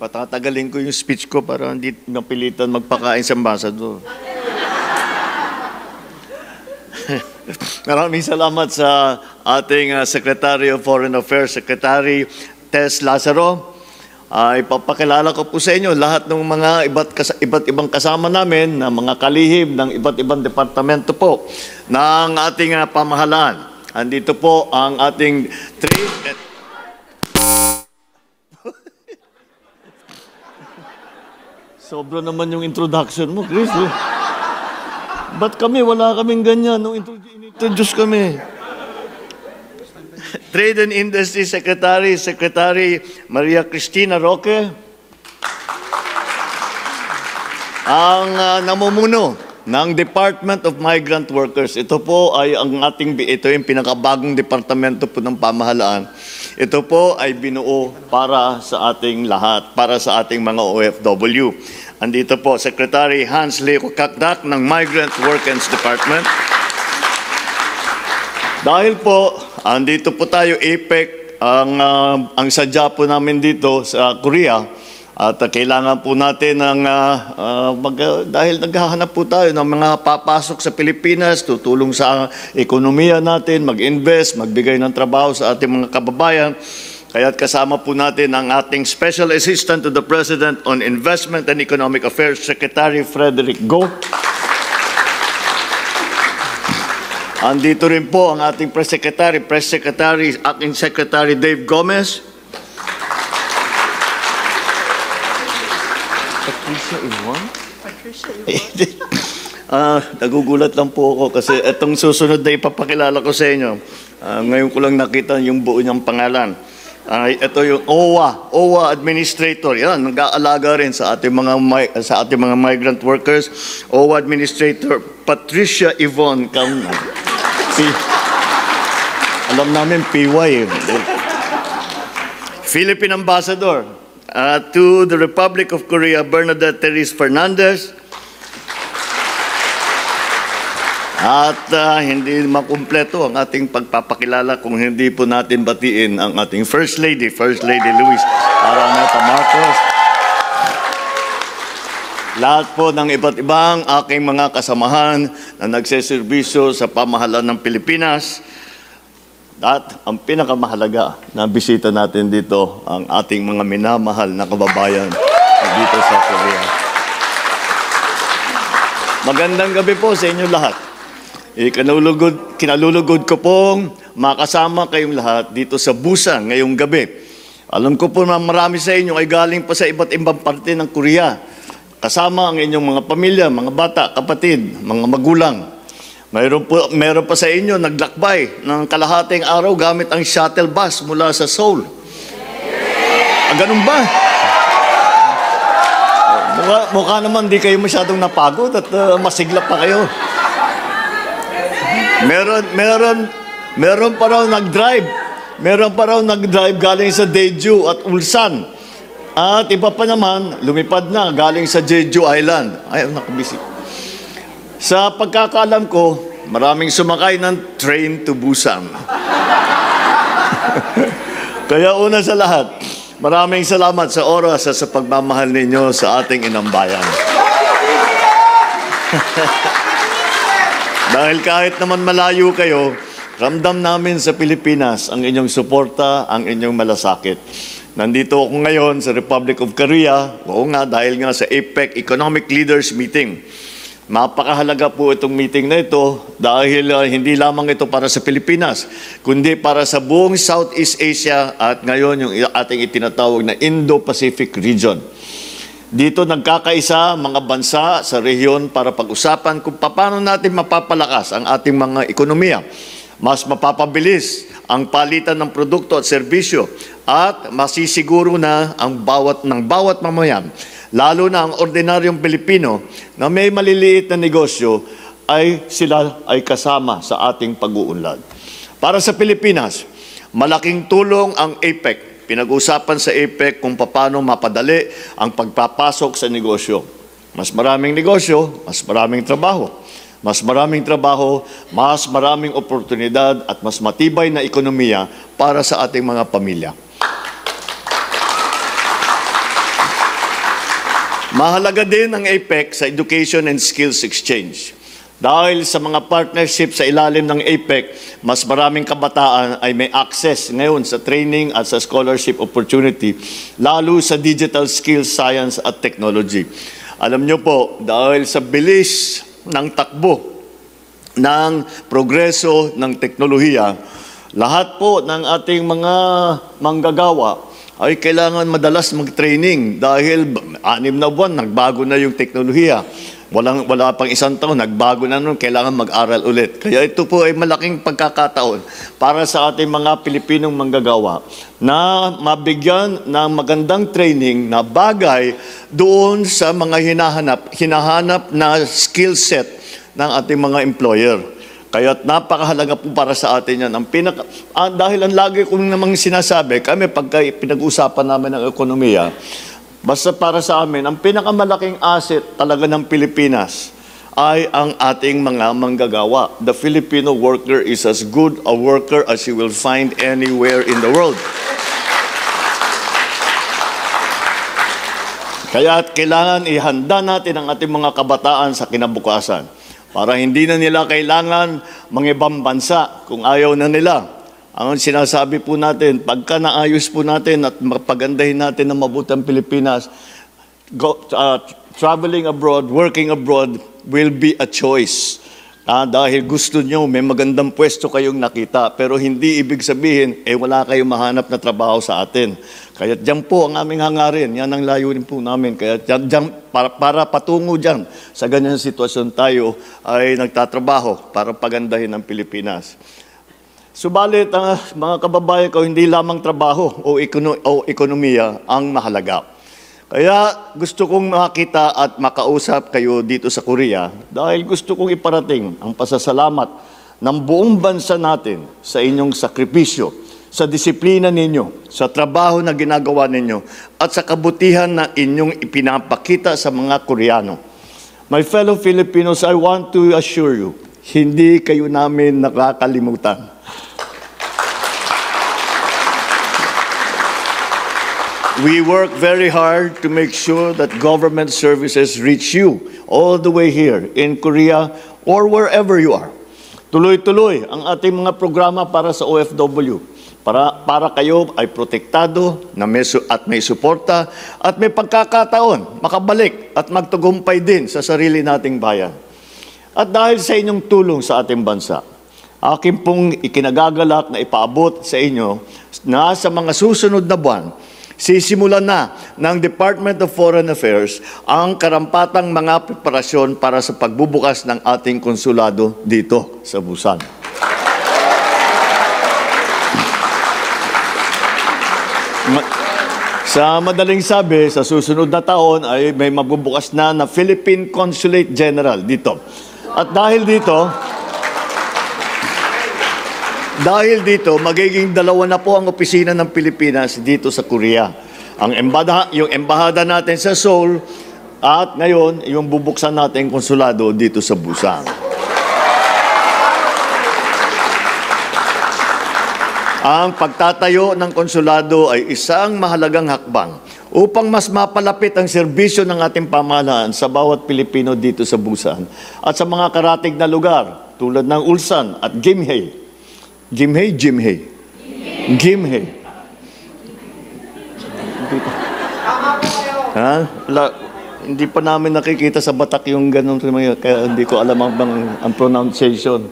Patatagalin ko yung speech ko para hindi napilitan magpakain sa ambassador. Maraming salamat sa ating Secretary of Foreign Affairs, Secretary Tess Lazaro. Ipapakilala ko po sa inyo lahat ng mga iba't ibang kasama namin na mga kalihim ng iba't ibang departamento po ng ating pamahalaan. Andito po ang ating trade. Sobra naman yung introduction mo, Chris. Ba't kami, wala kaming ganyan nung introduce kami? Trade and Industry Secretary, Secretary Maria Cristina Roque. Ang namumuno ng Department of Migrant Workers. Ito po ay ito yung pinakabagong departamento po ng pamahalaan. Ito po ay binuo para sa ating lahat, para sa ating mga OFW. Andito po, Secretary Hans Leo Kakdak ng Migrant Workers Department. Dahil po, andito po tayo, APEC, ang sadya po namin dito sa Korea. At kailangan po natin dahil naghahanap po tayo ng mga papasok sa Pilipinas, tutulong sa ekonomiya natin, mag-invest, magbigay ng trabaho sa ating mga kababayan. Kaya't kasama po natin ang ating Special Assistant to the President on Investment and Economic Affairs, Secretary Frederick Go. Andito rin po ang ating Press Secretary, Acting Secretary Dave Gomez. Patricia Yvonne? Nagugulat lang po ako kasi itong susunod na ipapakilala ko sa inyo. Ngayon ko lang nakita yung buo niyang pangalan. Ito yung OWA Administrator. Yan, nag-aalaga rin sa ating mga migrant workers. OWA Administrator Patricia Yvonne Kauna. Alam namin PY. Philippine Ambassador to the Republic of Korea, Bernadette Therese Fernandez. At hindi makumpleto ang ating pagpapakilala kung hindi po natin batiin ang ating First Lady Luis Araneta Marcos. Lahat po ng iba't ibang aking mga kasamahan na nagseserbisyo sa pamahalaan ng Pilipinas. At ang pinakamahalaga na bisita natin dito, ang ating mga minamahal na kababayan dito sa Korea. Magandang gabi po sa inyo lahat. Kinalulugod ko pong makasama kayong lahat dito sa Busan ngayong gabi. Alam ko po na marami sa inyo ay galing pa sa iba't ibang parte ng Korea. Kasama ang inyong mga pamilya, mga bata, kapatid, mga magulang. Mayroon pa sa inyo naglakbay ng kalahating araw gamit ang shuttle bus mula sa Seoul. Ganun ba? Mukha naman di kayo masyadong napagod at masigla pa kayo. Meron pa raw nag-drive. Meron pa raw nag-drive galing sa Daeju at Ulsan. At iba pa naman, lumipad na galing sa Jeju Island. Ay, nakabisi. Sa pagkakaalam ko, maraming sumakay ng train to Busan. Kaya una sa lahat, maraming salamat sa oras at sa pagmamahal ninyo sa ating inang bayan. Dahil kahit naman malayo kayo, ramdam namin sa Pilipinas ang inyong suporta, ang inyong malasakit. Nandito ako ngayon sa Republic of Korea, dahil nga sa APEC Economic Leaders Meeting. Mapakahalaga po itong meeting na ito dahil hindi lamang ito para sa Pilipinas, kundi para sa buong Southeast Asia at ngayon yung ating itinatawag na Indo-Pacific region. Dito nagkakaisa mga bansa sa rehiyon para pag-usapan kung paano natin mapapalakas ang ating mga ekonomiya. Mas mapapabilis ang palitan ng produkto at serbisyo at masisiguro na ang bawat mamayan, lalo na ang ordinaryong Pilipino na may maliliit na negosyo, sila ay kasama sa ating pag-uunlad. Para sa Pilipinas, malaking tulong ang APEC. Pinag-usapan sa APEC kung paano mapadali ang pagpapasok sa negosyo. Mas maraming negosyo, mas maraming trabaho. Mas maraming trabaho, mas maraming oportunidad at mas matibay na ekonomiya para sa ating mga pamilya. Mahalaga din ang APEC sa Education and Skills Exchange. Dahil sa mga partnership sa ilalim ng APEC, mas maraming kabataan ay may access ngayon sa training at sa scholarship opportunity, lalo sa digital skills, science at technology. Alam nyo po, dahil sa bilis ng takbo ng progreso ng teknolohiya, lahat po ng ating mga manggagawa ay kailangan madalas mag-training dahil 6 na buwan, nagbago na yung teknolohiya. Wala pang 1 taon, nagbago na nun, kailangan mag-aral ulit. Kaya ito po ay malaking pagkakataon para sa ating mga Pilipinong manggagawa na mabigyan ng magandang training na bagay doon sa mga hinahanap na skill set ng ating mga employer. Kaya napakahalaga po para sa atin yan. Dahil ang lagi kong namang sinasabi, kami pagka pinag-usapan namin ng ekonomiya, basta para sa amin, ang pinakamalaking asset talaga ng Pilipinas ay ang ating mga manggagawa. The Filipino worker is as good a worker as you will find anywhere in the world. Kaya kailangan ihanda natin ang ating mga kabataan sa kinabukasan para hindi na nila kailangan mangibang bansa kung ayaw na nila. Ang sinasabi po natin, pagka naayos po natin at mapagandahin natin ng mabuti ang Pilipinas, traveling abroad, working abroad will be a choice. Dahil gusto nyo, may magandang pwesto kayong nakita, pero hindi ibig sabihin, wala kayong mahanap na trabaho sa atin. Kaya dyan po ang aming hangarin, yan ang layunin po namin. Kaya dyan, para patungo dyan, sa ganyan sitwasyon tayo ay nagtatrabaho para pagandahin ang Pilipinas. Subalit, mga kababayan ko, hindi lamang trabaho o ekonomiya ang mahalaga. Kaya gusto kong makita at makausap kayo dito sa Korea dahil gusto kong iparating ang pasasalamat ng buong bansa natin sa inyong sakripisyo, sa disiplina ninyo, sa trabaho na ginagawa ninyo, at sa kabutihan na inyong ipinapakita sa mga Koreano. My fellow Filipinos, I want to assure you, hindi kayo namin nakakalimutan. We work very hard to make sure that government services reach you all the way here in Korea or wherever you are. Tuloy-tuloy ang ating mga programa para sa OFW. Para kayo ay protektado at may suporta at may pagkakataon makabalik at magtagumpay din sa sarili nating bayan. At dahil sa inyong tulong sa ating bansa, akin pong ikinagagalak na ipaabot sa inyo na sa mga susunod na buwan, sisimulan na ng Department of Foreign Affairs ang karampatang mga preparasyon para sa pagbubukas ng ating konsulado dito sa Busan. Sa madaling sabi, sa susunod na taon ay may magbubukas na Philippine Consulate General dito. At dahil dito, magiging 2 na po ang opisina ng Pilipinas dito sa Korea. Yung embahada natin sa Seoul at ngayon, yung bubuksan natin konsulado dito sa Busan. Ang pagtatayo ng konsulado ay isang mahalagang hakbang upang mas mapalapit ang serbisyo ng ating pamahalaan sa bawat Pilipino dito sa Busan at sa mga karatig na lugar tulad ng Ulsan at Gimhae. Gimhae. Hindi pa namin nakikita sa Batak yung ganun, kaya hindi ko alam ang pronunciation.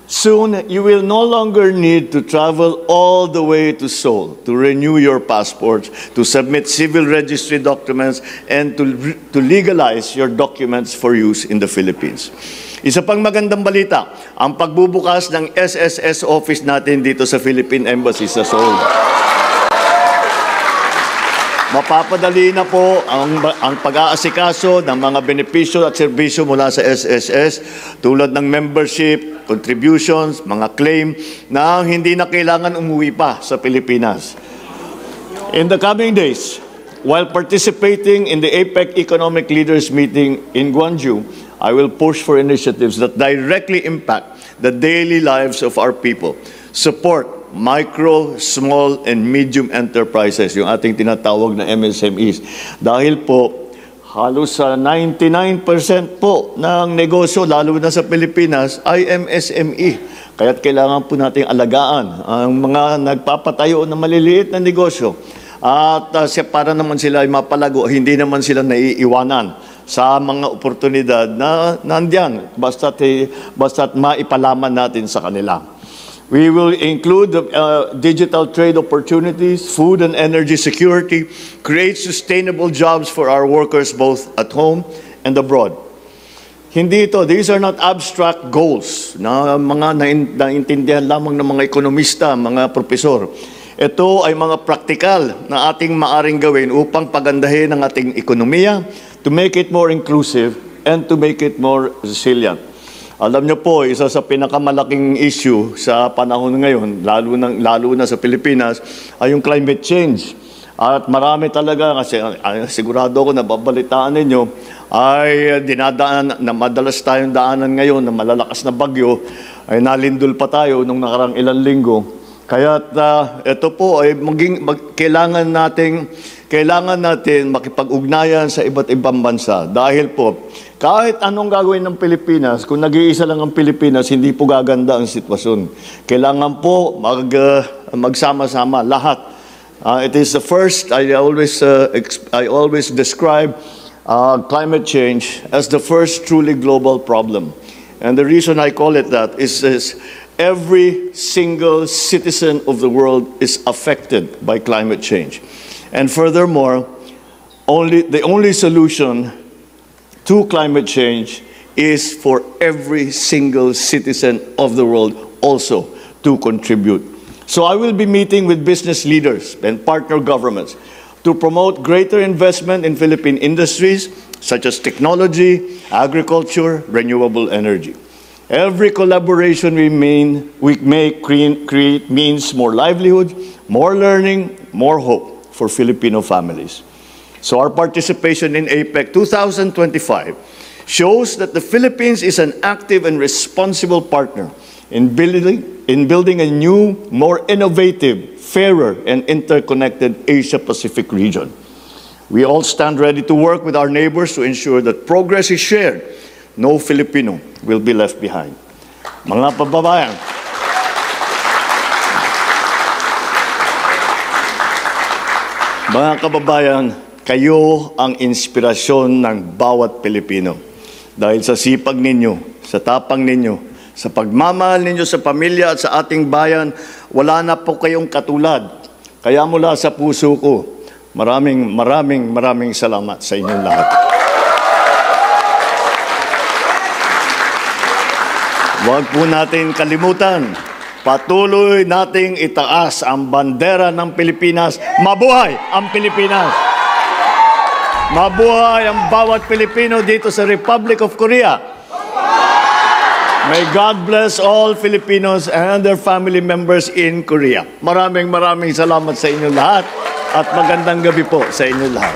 Soon, you will no longer need to travel all the way to Seoul to renew your passports, to submit civil registry documents, and to legalize your documents for use in the Philippines. Isa pang magandang balita, ang pagbubukas ng SSS office natin dito sa Philippine Embassy sa Seoul. Mapapadali na po ang pag-aasikaso ng mga benepisyo at serbisyo mula sa SSS tulad ng membership, contributions, mga claim na hindi na kailangan umuwi pa sa Pilipinas. In the coming days, while participating in the APEC Economic Leaders Meeting in Gwangju, I will push for initiatives that directly impact the daily lives of our people. Support micro, small, and medium enterprises, yung ating tinatawag na MSMEs. Dahil po, halos sa 99% po ng negosyo, lalo na sa Pilipinas, ay MSME. Kaya't kailangan po nating alagaan ang mga nagpapatayo ng maliliit na negosyo. At para naman sila ay mapalago, hindi naman sila naiiwanan sa mga oportunidad na nandiyan, basta't maipalaman natin sa kanila. We will include digital trade opportunities, food and energy security, create sustainable jobs for our workers both at home and abroad. These are not abstract goals na mga naintindihan lamang ng mga ekonomista, mga profesor. Ito ay mga praktikal na ating maaring gawin upang pagandahin ang ating ekonomiya, to make it more inclusive and to make it more resilient. Alam niyo po, isa sa pinakamalaking issue sa panahon ngayon, lalo na sa Pilipinas, ay yung climate change. At marami talaga, kasi sigurado ko nababalitaan ninyo, ay dinadaan na madalas tayong daanan ngayon na malalakas na bagyo, ay nalindol pa tayo nung nakarang ilang linggo. Kaya ito po ay kailangan natin makipag-ugnayan sa iba't ibang bansa. Dahil po, kahit anong gagawin ng Pilipinas, kung nag-iisa lang ang Pilipinas, hindi po gaganda ang sitwasyon. Kailangan po magsama-sama lahat. It is the first, I always describe climate change as the first truly global problem. And the reason I call it that is every single citizen of the world is affected by climate change. And furthermore, the only solution to climate change is for every single citizen of the world also to contribute. So I will be meeting with business leaders and partner governments to promote greater investment in Philippine industries such as technology, agriculture, renewable energy. Every collaboration we create means more livelihood, more learning, more hope for Filipino families. So our participation in APEC 2025 shows that the Philippines is an active and responsible partner in building a new, more innovative, fairer, and interconnected Asia-Pacific region. We all stand ready to work with our neighbors to ensure that progress is shared. No Filipino will be left behind. Mga kababayan, kayo ang inspirasyon ng bawat Pilipino. Dahil sa sipag ninyo, sa tapang ninyo, sa pagmamahal ninyo sa pamilya at sa ating bayan, wala na po kayong katulad. Kaya mula sa puso ko, maraming salamat sa inyong lahat. Huwag po natin kalimutan, patuloy nating itaas ang bandera ng Pilipinas. Mabuhay ang Pilipinas! Mabuhay ang bawat Pilipino dito sa Republic of Korea. May God bless all Filipinos and their family members in Korea. Maraming salamat sa inyo lahat at magandang gabi po sa inyo lahat.